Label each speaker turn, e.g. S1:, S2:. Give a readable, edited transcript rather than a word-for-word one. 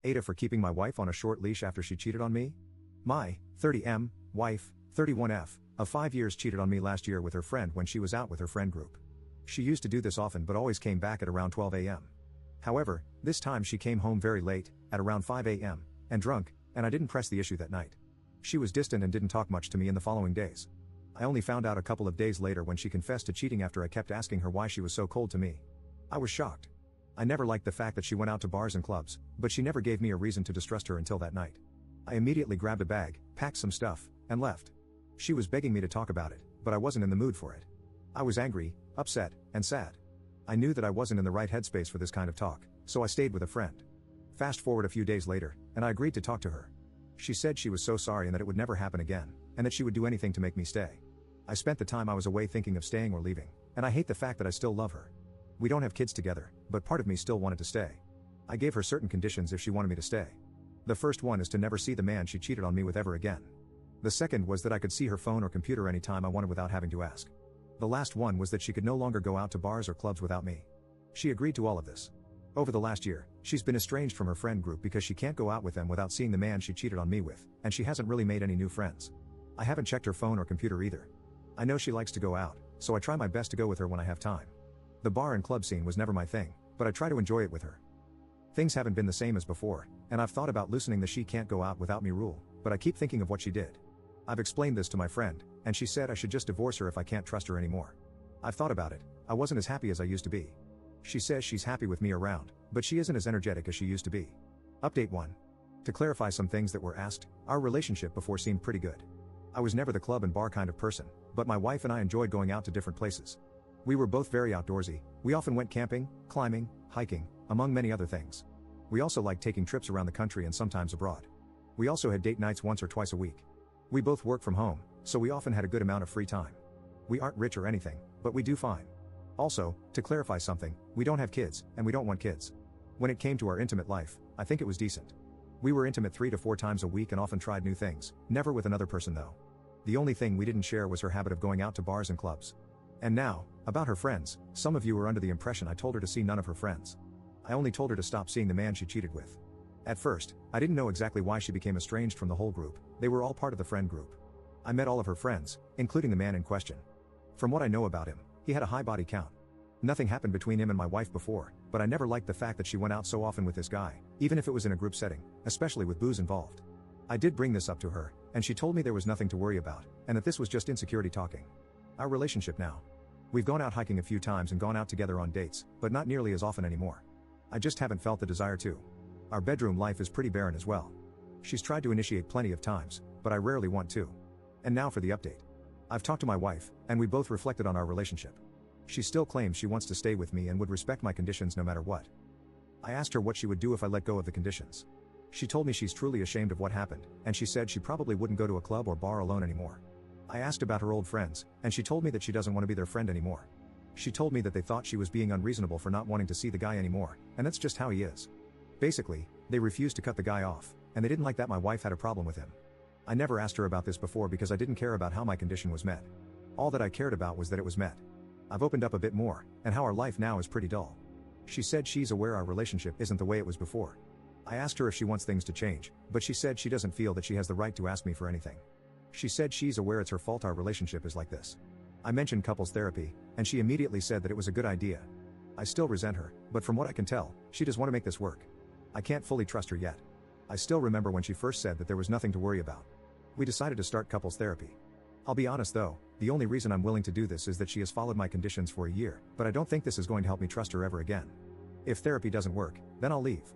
S1: AITAH for keeping my wife on a short leash after she cheated on me? My 30M wife, 31F, of 5 years cheated on me last year with her friend when she was out with her friend group. She used to do this often but always came back at around 12 a.m. However, this time she came home very late, at around 5 a.m., and drunk, and I didn't press the issue that night. She was distant and didn't talk much to me in the following days. I only found out a couple of days later when she confessed to cheating after I kept asking her why she was so cold to me. I was shocked. I never liked the fact that she went out to bars and clubs, but she never gave me a reason to distrust her until that night. I immediately grabbed a bag, packed some stuff, and left. She was begging me to talk about it, but I wasn't in the mood for it. I was angry, upset, and sad. I knew that I wasn't in the right headspace for this kind of talk, so I stayed with a friend. Fast forward a few days later, and I agreed to talk to her. She said she was so sorry and that it would never happen again, and that she would do anything to make me stay. I spent the time I was away thinking of staying or leaving, and I hate the fact that I still love her. We don't have kids together, but part of me still wanted to stay. I gave her certain conditions if she wanted me to stay. The first one is to never see the man she cheated on me with ever again. The second was that I could see her phone or computer anytime I wanted without having to ask. The last one was that she could no longer go out to bars or clubs without me. She agreed to all of this. Over the last year, she's been estranged from her friend group because she can't go out with them without seeing the man she cheated on me with, and she hasn't really made any new friends. I haven't checked her phone or computer either. I know she likes to go out, so I try my best to go with her when I have time. The bar and club scene was never my thing, but I try to enjoy it with her. Things haven't been the same as before, and I've thought about loosening the she can't go out without me rule, but I keep thinking of what she did. I've explained this to my friend, and she said I should just divorce her if I can't trust her anymore. I've thought about it. I wasn't as happy as I used to be. She says she's happy with me around, but she isn't as energetic as she used to be. Update 1. To clarify some things that were asked, our relationship before seemed pretty good. I was never the club and bar kind of person, but my wife and I enjoyed going out to different places. We were both very outdoorsy. We often went camping, climbing, hiking, among many other things. We also liked taking trips around the country and sometimes abroad. We also had date nights once or twice a week. We both work from home, so we often had a good amount of free time. We aren't rich or anything, but we do fine. Also, to clarify something, we don't have kids, and we don't want kids. When it came to our intimate life, I think it was decent. We were intimate 3 to 4 times a week and often tried new things, never with another person though. The only thing we didn't share was her habit of going out to bars and clubs. And now, about her friends, some of you were under the impression I told her to see none of her friends. I only told her to stop seeing the man she cheated with. At first, I didn't know exactly why she became estranged from the whole group. They were all part of the friend group. I met all of her friends, including the man in question. From what I know about him, he had a high body count. Nothing happened between him and my wife before, but I never liked the fact that she went out so often with this guy, even if it was in a group setting, especially with booze involved. I did bring this up to her, and she told me there was nothing to worry about, and that this was just insecurity talking. Our relationship now. We've gone out hiking a few times and gone out together on dates, but not nearly as often anymore. I just haven't felt the desire to. Our bedroom life is pretty barren as well. She's tried to initiate plenty of times, but I rarely want to. And now for the update. I've talked to my wife, and we both reflected on our relationship. She still claims she wants to stay with me and would respect my conditions no matter what. I asked her what she would do if I let go of the conditions. She told me she's truly ashamed of what happened, and she said she probably wouldn't go to a club or bar alone anymore. I asked about her old friends, and she told me that she doesn't want to be their friend anymore. She told me that they thought she was being unreasonable for not wanting to see the guy anymore, and that's just how he is. Basically, they refused to cut the guy off, and they didn't like that my wife had a problem with him. I never asked her about this before because I didn't care about how my condition was met. All that I cared about was that it was met. I've opened up a bit more, and how our life now is pretty dull. She said she's aware our relationship isn't the way it was before. I asked her if she wants things to change, but she said she doesn't feel that she has the right to ask me for anything. She said she's aware it's her fault our relationship is like this. I mentioned couples therapy, and she immediately said that it was a good idea. I still resent her, but from what I can tell, she does want to make this work. I can't fully trust her yet. I still remember when she first said that there was nothing to worry about. We decided to start couples therapy. I'll be honest though, the only reason I'm willing to do this is that she has followed my conditions for a year, but I don't think this is going to help me trust her ever again. If therapy doesn't work, then I'll leave.